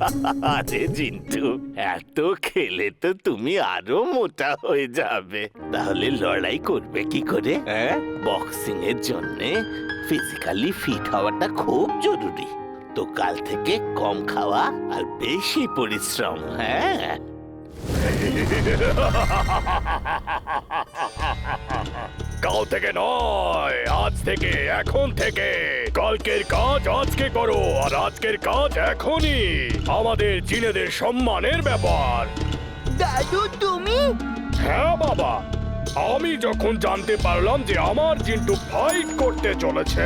আরে জিন্টু, এত খেলে তো তুমি আরো মোটা হয়ে যাবে। তাহলে লড়াই করবে কি করে? বক্সিং এর জন্য ফিজিক্যালি ফিট হওয়াটা খুব জরুরি। তো কাল থেকে কম খাওয়া আর বেশি পরিশ্রম। হ্যাঁ, কাল থেকে নয়, আজ থেকে, এখন থেকে। কালকের কাজ আজকে করো, আর আজকের কাজ এখনই। আমাদের জিনেদের সম্মানের ব্যাপার। দাদু তুমি? হ্যাঁ বাবা, আমি যখন জানতে পারলাম যে আমার জিন্টু ফাইট করতে চলেছে,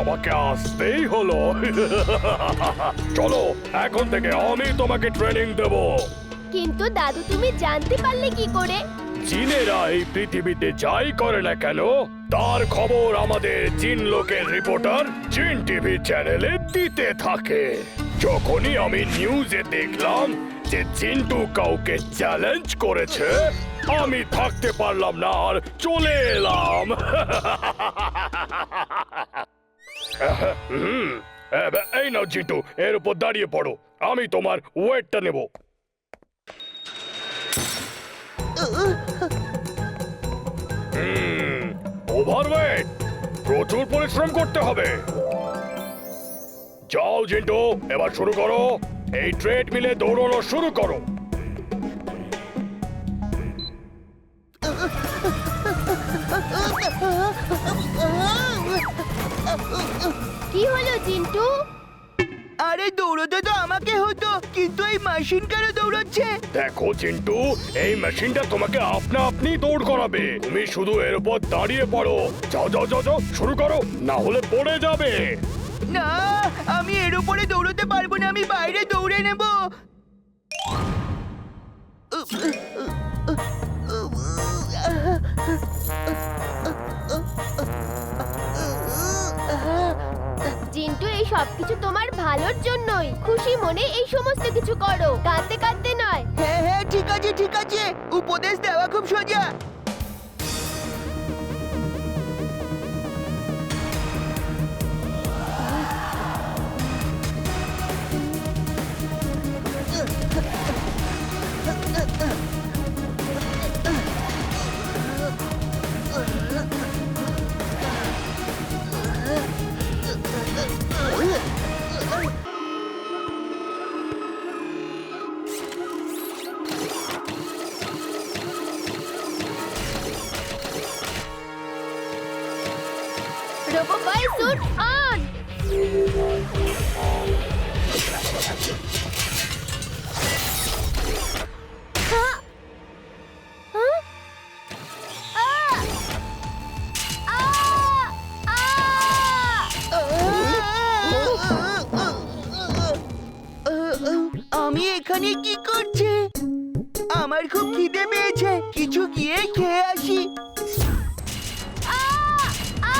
আমাকে আসতেই হলো। চলো, এখন থেকে আমি তোমাকে ট্রেনিং দেব। কিন্তু দাদু তুমি জানতে পারলে কি করে? জিনেরা এই পৃথিবীতে যাই করে না কেন, তার খবর আমাদের জিন লোকের রিপোর্টার জিন টিভি চ্যানেলে দিতে থাকে। যখনই আমি নিউজে দেখলাম যে জিন্টু কাউকে চ্যালেঞ্জ করেছে, আমি থাকতে পারলাম না আর চলে এলাম। এই নাও জিন্টু, এর উপর দাঁড়িয়ে পড়ো, আমি তোমার ওয়েটটা নেব। ওভারওয়েট, প্রচুর পরিশ্রম করতে হবে। যাও জিন্টু, এবার শুরু করো। এই ট্রেড মিলে দৌড়ানো শুরু করো। কি হলো জিন্টু? আরে দৌড়তে তো আমাকে হতো, কিন্তু এই মেশিন কেন দৌড়াচ্ছে? দেখো চিন্টু, এই মেশিনটা তোমাকে আপনা আপনি দৌড় করাবে। তুমি শুধু এর উপর দাঁড়িয়ে পড়ো। যাও যাও যাও যাও, শুরু করো, না হলে পড়ে যাবে। না, আমি এর উপরে দৌড়তে পারবো না, আমি বাইরে দৌড়ে নেব। জিন্টু এই সবকিছু তোমার ভালোর জন্যই। খুশি মনে এই সমস্ত কিছু করো, কাঁদতে কাঁদতে নয়। হ্যাঁ হ্যাঁ, ঠিক আছে ঠিক আছে, উপদেশ দেওয়া খুব সোজা। রোবোবাই স্যুট অন। হ্যাঁ? হ্যাঁ? আ! আ! আমি এখানে কি করছি? আমার খুব খিদে পেয়েছে, কিছু গিয়ে খেয়ে আসি। আ! আ!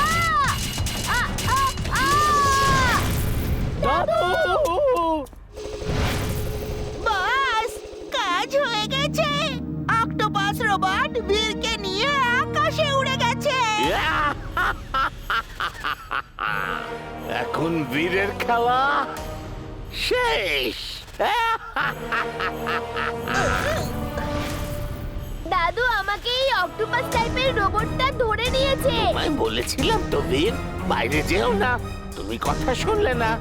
আ! আ! আ! বাস, কাজ হয়ে গেছে। অক্টোপাস রোবট বীরকে নিয়ে আকাশে উড়ে গেছে। এখন বীরের খেলা শেষ। দাদু আমাকে এই অক্টোপাস টাইপের রোবটটা ধরে নিয়েছে। আমি বলেছিলাম তো বীর, বাইরে যেও না। তুমি কথা শুনলে না।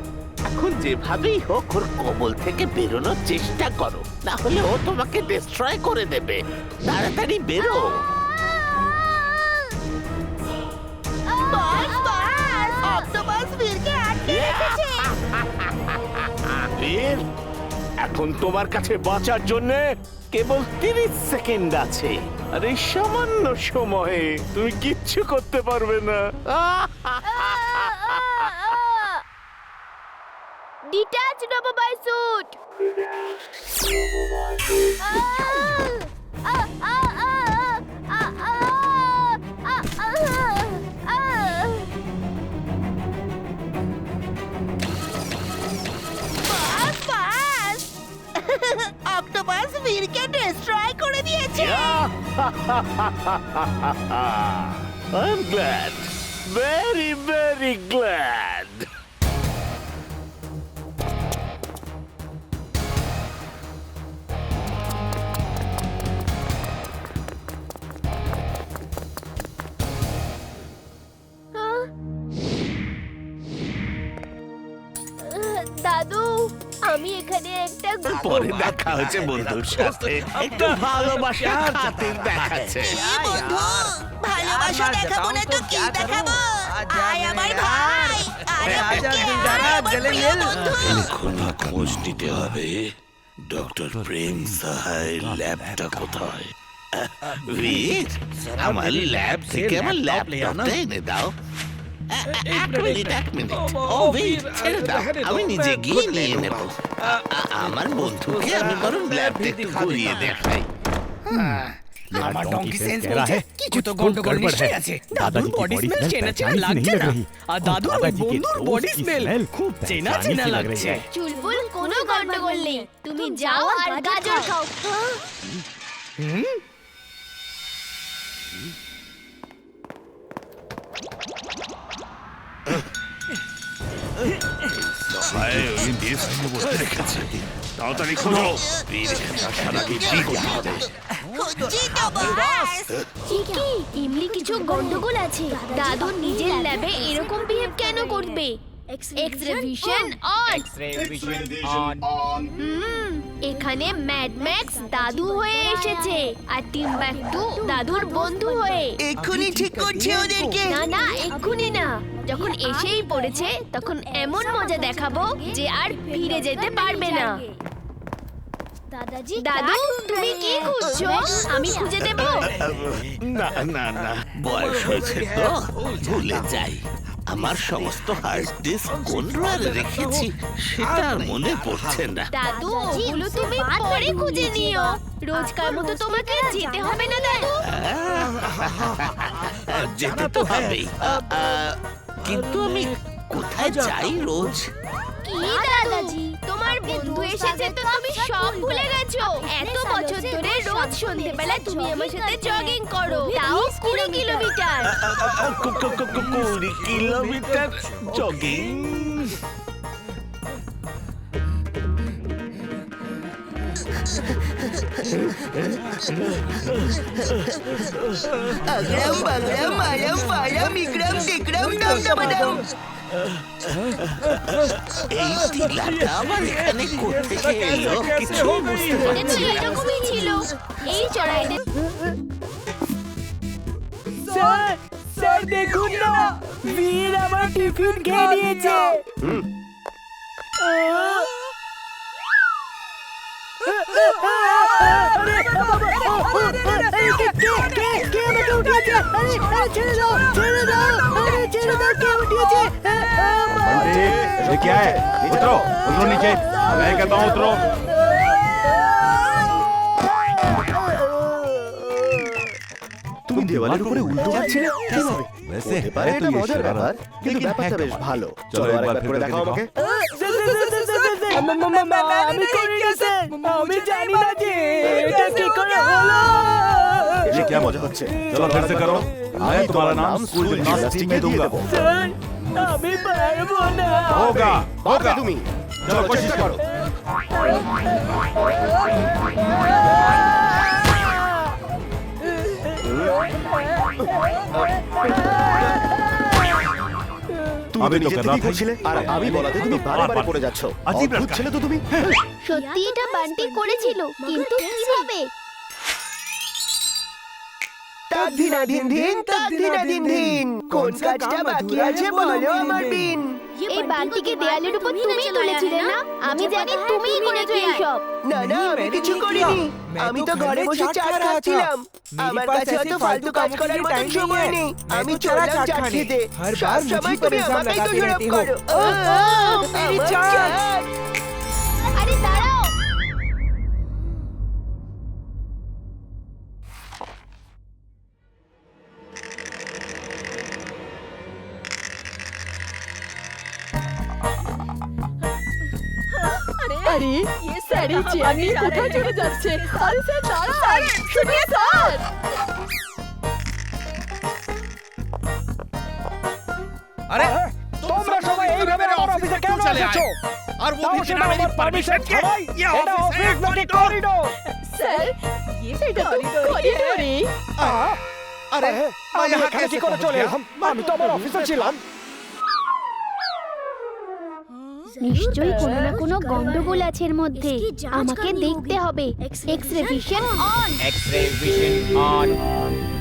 এখন যেভাবেই হোক ওর কবল থেকে বেরোনোর চেষ্টা করো, না হলে ও তোমাকে ডিস্ট্রয় করে দেবে। তাড়াতাড়ি বেরো। বাস বাস, অক্টোপাস বীরকে আটকে রেখেছে। বীর, এখন তোমার কাছে বাঁচার জন্য কেবল 30 সেকেন্ড আছে। আর এই সামান্য সময়ে তুমি কিচ্ছু করতে পারবে না। ডিটাচ রোবোবাই স্যুট। বাস বাস, অক্টোপাস বীরকে ডিস্ট্রয় করে দিয়েছে। I'm glad. Very, very glad. আমি এখানে একটা পরে দেখা হচ্ছে বন্ধুর সাথে, একটু ভালোবাসা খাতির দেখাচ্ছে। বন্ধু ভালোবাসা দেখাবো না তো কি দেখাবো? আয় আমার ভাই, আরে এখনই খোঁজ নিতে হবে ডক্টর প্রেম সাহার ল্যাবটা কোথায়। বীর, আমার ল্যাব থেকে আমার ল্যাপটপটা এনে দাও। এক মিনিট। ও বীর, ছেড়ে দাও, আমি নিজে গিয়ে নিয়ে নেব। আমার বন্ধুকে আমি বরং ল্যাবটা একটু ঘুরিয়ে দেখাই। আমার ডঙ্কি সেন্স বলছে কিছু তো গন্ডগোল নিশ্চয়ই আছে। দাদুর বডি স্মেল চেনা চেনা লাগছে না, আর দাদুর ওই বন্ধুর বডি স্মেল খুব চেনা চেনা লাগছে। চুলবুল কোনো গন্ডগোল নেই, তুমি যাও আর গাজর খাও। তাড়াতাড়ি খোঁজো, বীর সারা কি করতে হবে। খুঁজছি তো বস। কি ইমলি কিছু গন্ডগোল আছে? দাদু নিজের ল্যাবে এরকম বিহেভ কেন করবে? X-ray vision on. এখানে ম্যাড ম্যাক্স দাদু হয়ে এসেছে আর টিম্বাকটু দাদুর বন্ধু হয়ে। এক্ষুনি ঠিক করছে ওদেরকে। না এক্ষুনি না, যখন এসেই পড়েছে তখন এমন মজা দেখাবো যে আর ফিরে যেতে পারবে না। দাদু, তুমি কি খুঁজছো? আমি খুঁজে দেব। না, বয়স হয়েছে তো ভুলে যাই। আমার সমস্ত হার্ড ডিস্ক কোন ড্রয়ারে রেখেছি সেটা আর মনে পড়ছে না। দাদু, ওগুলো তুমি পরে খুঁজে নিও। রোজকার মতো তোমাকে যেতে হবে না দাদু। যেতে তো হবেই, কিন্তু আমি কোথায় যাই রোজ? কি দাদাজি, তোমার বন্ধু এসেছে তো তুমি সব ভুলে গেছো? এত বছর ধরে রোজ সন্ধ্যেবেলা তুমি আমার সাথে জগিং করো, তাও 20 কিলোমিটার। 20 kilometre jogging? আগ্রাম বাগ্রাম মায়াম ফায়াম ইকরাম টিকরাম ডাম ডামাডাম। এই টিলাটা আবার এখানে কোত্থেকে এলো কিছু বুঝতে পারছি না। এরকমই ছিল এই চড়াইতে। স্যার দেখুন না, বীর আমার টিফিন খেয়ে নিয়েছে। ये क्या है? उतरो नीचे, मैं कहता हूँ उतरो। তুমি দেওয়ালের উপরে উল্টো যাচ্ছিলে কিভাবে? वैसे হতে পারে এটা মজার ব্যাপার, কিন্তু ব্যাপারটা বেশ ভালো। চলো আরেকবার করে দেখাও আমাকে। আমি করি না স্যার, আমি জানি না যে এটা কি করে হলো। ये क्या मजा হচ্ছে? चलो फिर से करो। मैं तुम्हारा नाम स्कूल স্কুল जिम्नास्टिक में दूंगा। স্যার আমি পারবো না। होगा পারবে होगा। তুমি। चलो कोशिश करो। তুমি আমি তো নিজে कर रहा থেকেই था। করছিলে, আর আমি বলাতে তুমি বারে বারে পড়ে যাচ্ছ। अजीब অদ্ভুত लगता ছেলে है। তো তুমি। সত্যি এটা বান্টি করেছিল, কিন্তু কিভাবে? দিন দিন কোন কাজটা বাকি আছে বলো আমার বিন। এই বান্টিকে দেয়ালের উপর তুমিই তুলেছিলে না? আমি জানি তুমিই করেছো এইসব। না আমি কিছু করিনি, আমি তো ঘরে বসে চাট খাচ্ছিলাম। আমার কাছে অত ফালতু কাজ করার মতো সময় নেই। আমি চললাম চাট খেতে। সব সময় তুমি আমাকেই তো জড়াপ করো। আমার চাট। আরে দাঁড়াও। আরে ये सारी चियानी কোথায় চলে যাচ্ছে? আরে স্যার দাঁড়ান, শুনিয়ে স্যার। আরে তোমরা সবাই এইভাবে আমার অফিসে কেন এসেছো? আর वो भी बिना मेरी परमिशन के? ये ऑफिस है कॉरिडोर। স্যার এটা তো করিডোরে। আরে আমি এখানে কি করে চলে এলাম? আমি তো আমার অফিসে ছিলাম। নিশ্চয়ই কোনো না কোনো গন্ডগোল আছে এর মধ্যে। আমাকে দেখতে হবে। X-ray vision on. X-ray vision on.